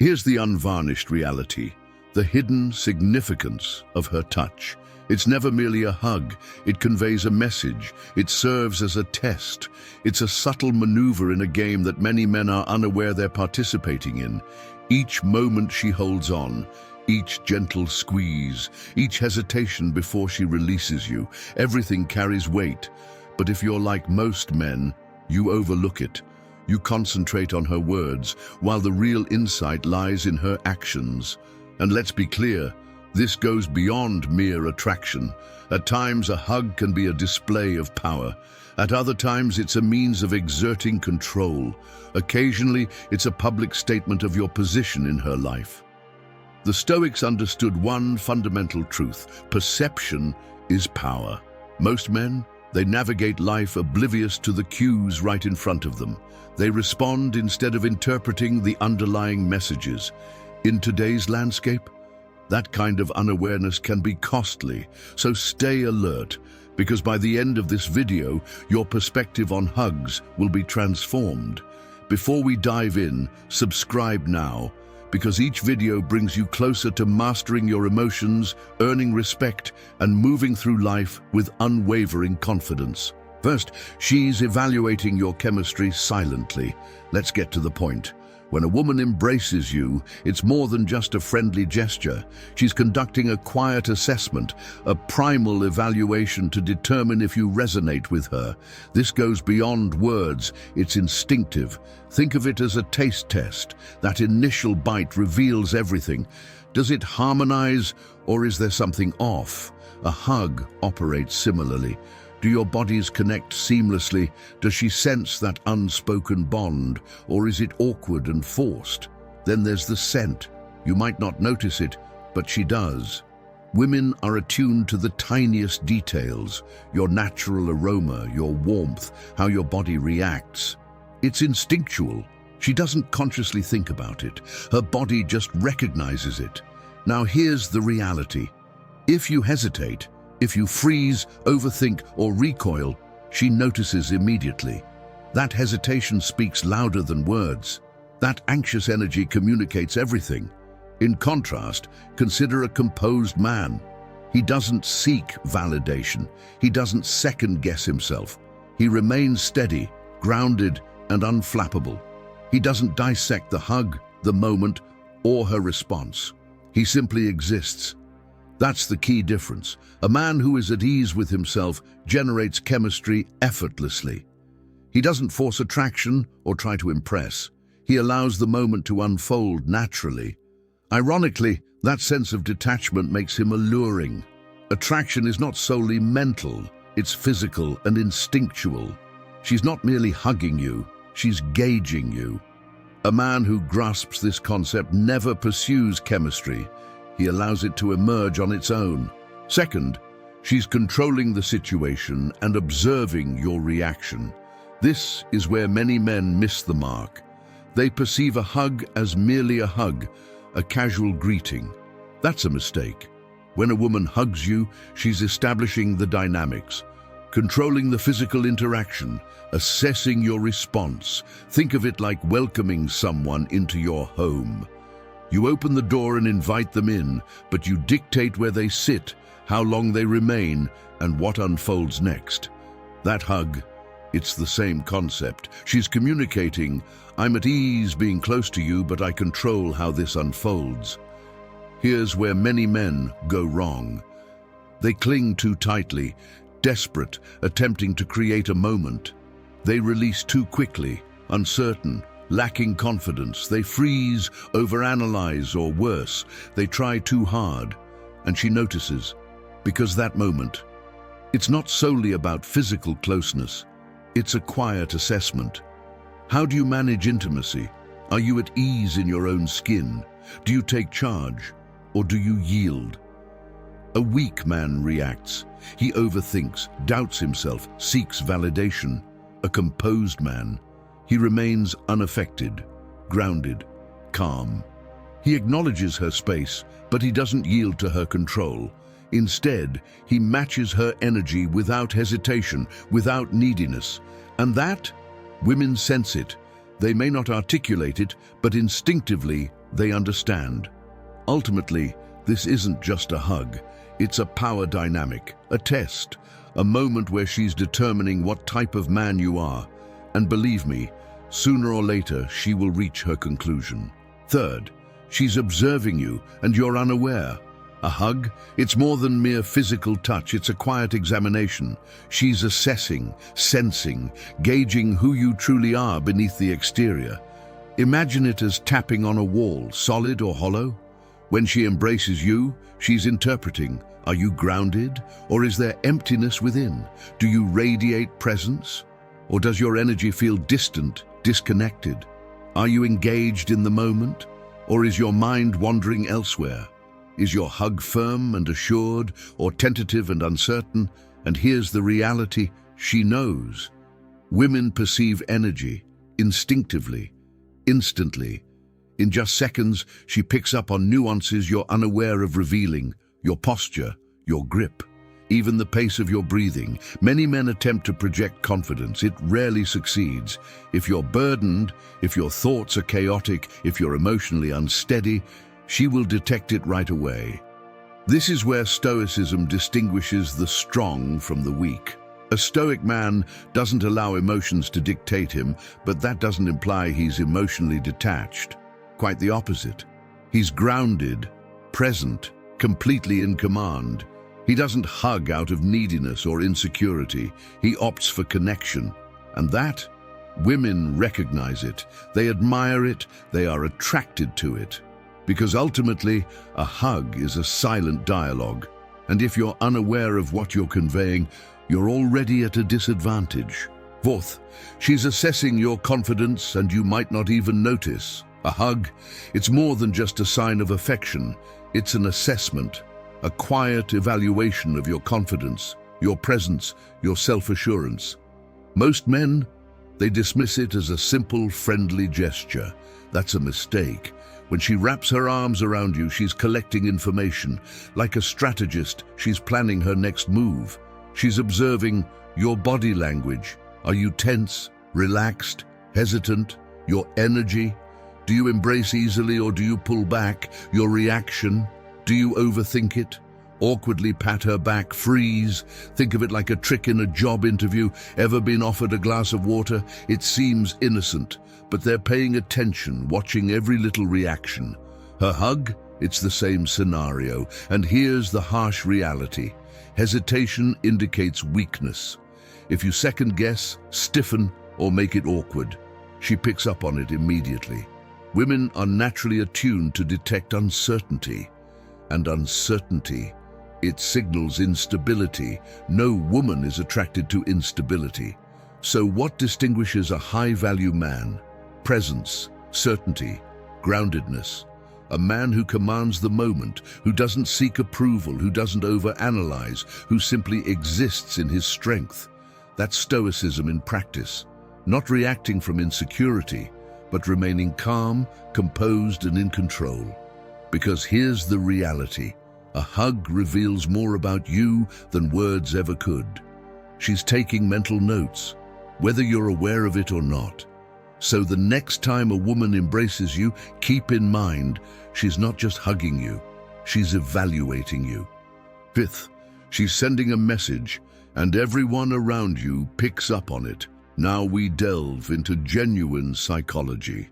Here's the unvarnished reality, the hidden significance of her touch. It's never merely a hug, it conveys a message, it serves as a test. It's a subtle maneuver in a game that many men are unaware they're participating in. Each moment she holds on, each gentle squeeze, each hesitation before she releases you, everything carries weight. But if you're like most men, you overlook it. You concentrate on her words, while the real insight lies in her actions. And let's be clear, this goes beyond mere attraction. At times, a hug can be a display of power. At other times, it's a means of exerting control. Occasionally, it's a public statement of your position in her life. The Stoics understood one fundamental truth: perception is power. Most men, they navigate life oblivious to the cues right in front of them. They respond instead of interpreting the underlying messages. In today's landscape, that kind of unawareness can be costly, so stay alert, because by the end of this video, your perspective on hugs will be transformed. Before we dive in, subscribe now, because each video brings you closer to mastering your emotions, earning respect, and moving through life with unwavering confidence. First, she's evaluating your chemistry silently. Let's get to the point. When a woman embraces you, it's more than just a friendly gesture. She's conducting a quiet assessment, a primal evaluation to determine if you resonate with her. This goes beyond words, it's instinctive. Think of it as a taste test. That initial bite reveals everything. Does it harmonize, or is there something off? A hug operates similarly. Do your bodies connect seamlessly? Does she sense that unspoken bond, or is it awkward and forced? Then there's the scent. You might not notice it, but she does. Women are attuned to the tiniest details: your natural aroma, your warmth, how your body reacts. It's instinctual. She doesn't consciously think about it. Her body just recognizes it. Now here's the reality. If you hesitate, if you freeze, overthink, or recoil, she notices immediately. That hesitation speaks louder than words. That anxious energy communicates everything. In contrast, consider a composed man. He doesn't seek validation. He doesn't second-guess himself. He remains steady, grounded, and unflappable. He doesn't dissect the hug, the moment, or her response. He simply exists. That's the key difference. A man who is at ease with himself generates chemistry effortlessly. He doesn't force attraction or try to impress. He allows the moment to unfold naturally. Ironically, that sense of detachment makes him alluring. Attraction is not solely mental, it's physical and instinctual. She's not merely hugging you, she's gauging you. A man who grasps this concept never pursues chemistry. He allows it to emerge on its own. Second, she's controlling the situation and observing your reaction. This is where many men miss the mark. They perceive a hug as merely a hug, a casual greeting. That's a mistake. When a woman hugs you, she's establishing the dynamics, controlling the physical interaction, assessing your response. Think of it like welcoming someone into your home. You open the door and invite them in, but you dictate where they sit, how long they remain, and what unfolds next. That hug, it's the same concept. She's communicating, I'm at ease being close to you, but I control how this unfolds. Here's where many men go wrong. They cling too tightly, desperate, attempting to create a moment. They release too quickly, uncertain, lacking confidence. They freeze, overanalyze, or worse, they try too hard. And she notices, because that moment, it's not solely about physical closeness, it's a quiet assessment. How do you manage intimacy? Are you at ease in your own skin? Do you take charge, or do you yield? A weak man reacts. He overthinks, doubts himself, seeks validation. A composed man, he remains unaffected, grounded, calm. He acknowledges her space, but he doesn't yield to her control. Instead, he matches her energy without hesitation, without neediness. And that, women sense it. They may not articulate it, but instinctively they understand. Ultimately, this isn't just a hug. It's a power dynamic, a test, a moment where she's determining what type of man you are. And believe me, sooner or later, she will reach her conclusion. Third, she's observing you and you're unaware. A hug, it's more than mere physical touch, it's a quiet examination. She's assessing, sensing, gauging who you truly are beneath the exterior. Imagine it as tapping on a wall, solid or hollow. When she embraces you, she's interpreting. Are you grounded, or is there emptiness within? Do you radiate presence, or does your energy feel distant, disconnected? Are you engaged in the moment, or is your mind wandering elsewhere? Is your hug firm and assured, or tentative and uncertain? And here's the reality: she knows. Women perceive energy, instinctively, instantly. In just seconds, she picks up on nuances you're unaware of revealing: your posture, your grip, even the pace of your breathing. Many men attempt to project confidence. It rarely succeeds. If you're burdened, if your thoughts are chaotic, if you're emotionally unsteady, she will detect it right away. This is where Stoicism distinguishes the strong from the weak. A Stoic man doesn't allow emotions to dictate him, but that doesn't imply he's emotionally detached. Quite the opposite. He's grounded, present, completely in command. He doesn't hug out of neediness or insecurity. He opts for connection. And that, women recognize it. They admire it. They are attracted to it. Because ultimately, a hug is a silent dialogue. And if you're unaware of what you're conveying, you're already at a disadvantage. Fourth, she's assessing your confidence and you might not even notice. A hug, it's more than just a sign of affection. It's an assessment, a quiet evaluation of your confidence, your presence, your self-assurance. Most men, they dismiss it as a simple, friendly gesture. That's a mistake. When she wraps her arms around you, she's collecting information. Like a strategist, she's planning her next move. She's observing your body language. Are you tense, relaxed, hesitant? Your energy? Do you embrace easily or do you pull back? Your reaction? Do you overthink it? Awkwardly pat her back, freeze? Think of it like a trick in a job interview. Ever been offered a glass of water? It seems innocent, but they're paying attention, watching every little reaction. Her hug? It's the same scenario. And here's the harsh reality. Hesitation indicates weakness. If you second guess, stiffen, or make it awkward, she picks up on it immediately. Women are naturally attuned to detect uncertainty. And uncertainty, it signals instability. No woman is attracted to instability. So what distinguishes a high-value man? Presence, certainty, groundedness. A man who commands the moment, who doesn't seek approval, who doesn't overanalyze, who simply exists in his strength. That's Stoicism in practice. Not reacting from insecurity, but remaining calm, composed, and in control. Because here's the reality. A hug reveals more about you than words ever could. She's taking mental notes, whether you're aware of it or not. So the next time a woman embraces you, keep in mind, she's not just hugging you, she's evaluating you. Fifth, she's sending a message, and everyone around you picks up on it. Now we delve into genuine psychology.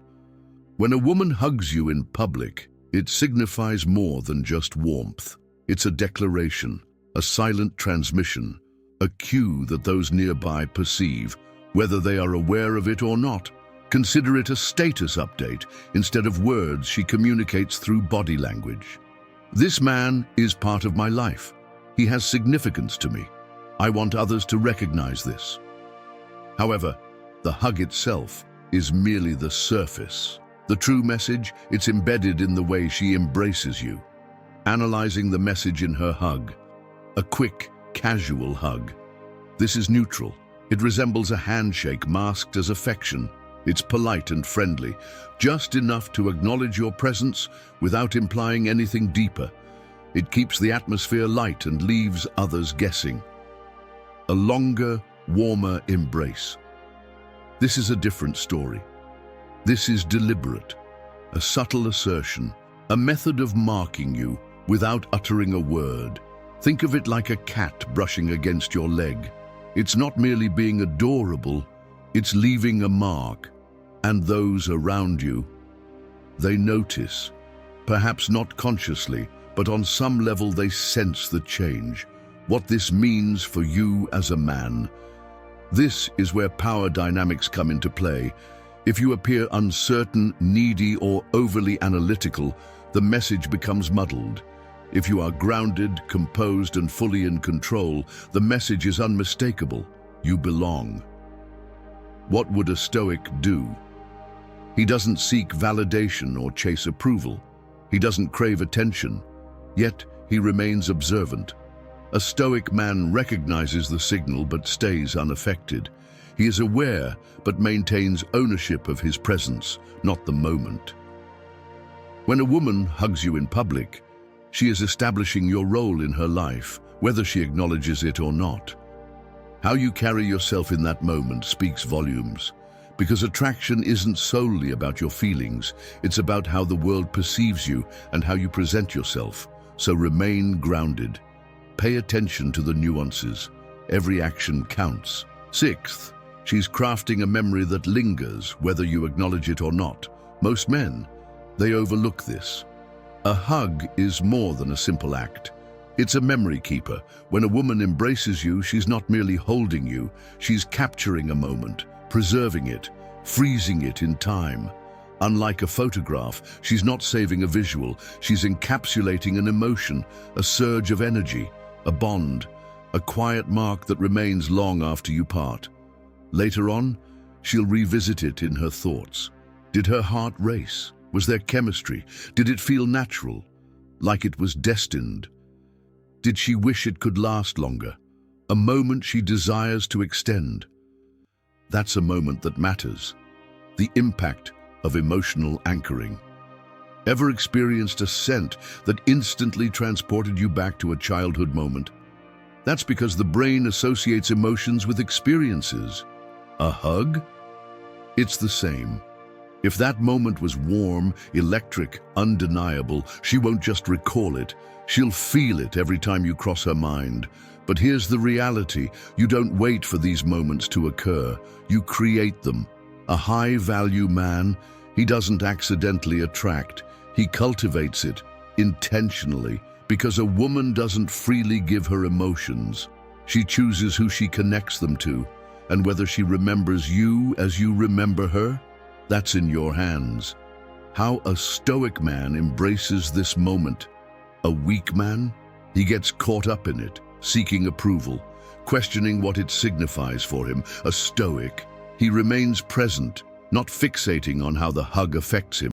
When a woman hugs you in public, it signifies more than just warmth. It's a declaration, a silent transmission, a cue that those nearby perceive, whether they are aware of it or not. Consider it a status update. Instead of words, she communicates through body language. This man is part of my life. He has significance to me. I want others to recognize this. However, the hug itself is merely the surface. The true message, it's embedded in the way she embraces you. Analyzing the message in her hug. A quick, casual hug. This is neutral. It resembles a handshake masked as affection. It's polite and friendly, just enough to acknowledge your presence without implying anything deeper. It keeps the atmosphere light and leaves others guessing. A longer, warmer embrace. This is a different story. This is deliberate, a subtle assertion, a method of marking you without uttering a word. Think of it like a cat brushing against your leg. It's not merely being adorable, it's leaving a mark. And those around you, they notice. Perhaps not consciously, but on some level they sense the change. What this means for you as a man. This is where power dynamics come into play. If you appear uncertain, needy, or overly analytical, the message becomes muddled. If you are grounded, composed, and fully in control, the message is unmistakable. You belong. What would a Stoic do? He doesn't seek validation or chase approval. He doesn't crave attention, yet he remains observant. A Stoic man recognizes the signal but stays unaffected. He is aware but maintains ownership of his presence, not the moment. When a woman hugs you in public, she is establishing your role in her life, whether she acknowledges it or not. How you carry yourself in that moment speaks volumes. Because attraction isn't solely about your feelings, it's about how the world perceives you and how you present yourself. So remain grounded. Pay attention to the nuances. Every action counts. Sixth, she's crafting a memory that lingers, whether you acknowledge it or not. Most men, they overlook this. A hug is more than a simple act. It's a memory keeper. When a woman embraces you, she's not merely holding you, she's capturing a moment, preserving it, freezing it in time. Unlike a photograph, she's not saving a visual, she's encapsulating an emotion, a surge of energy, a bond, a quiet mark that remains long after you part. Later on, she'll revisit it in her thoughts. Did her heart race? Was there chemistry? Did it feel natural, like it was destined? Did she wish it could last longer? A moment she desires to extend. That's a moment that matters. The impact of emotional anchoring. Ever experienced a scent that instantly transported you back to a childhood moment? That's because the brain associates emotions with experiences. A hug? It's the same. If that moment was warm, electric, undeniable, she won't just recall it, she'll feel it every time you cross her mind. But here's the reality, you don't wait for these moments to occur, you create them. A high-value man, he doesn't accidentally attract, he cultivates it, intentionally, because a woman doesn't freely give her emotions. She chooses who she connects them to, and whether she remembers you as you remember her, that's in your hands. How a Stoic man embraces this moment. A weak man? He gets caught up in it, seeking approval, questioning what it signifies for him. A Stoic, he remains present, not fixating on how the hug affects him.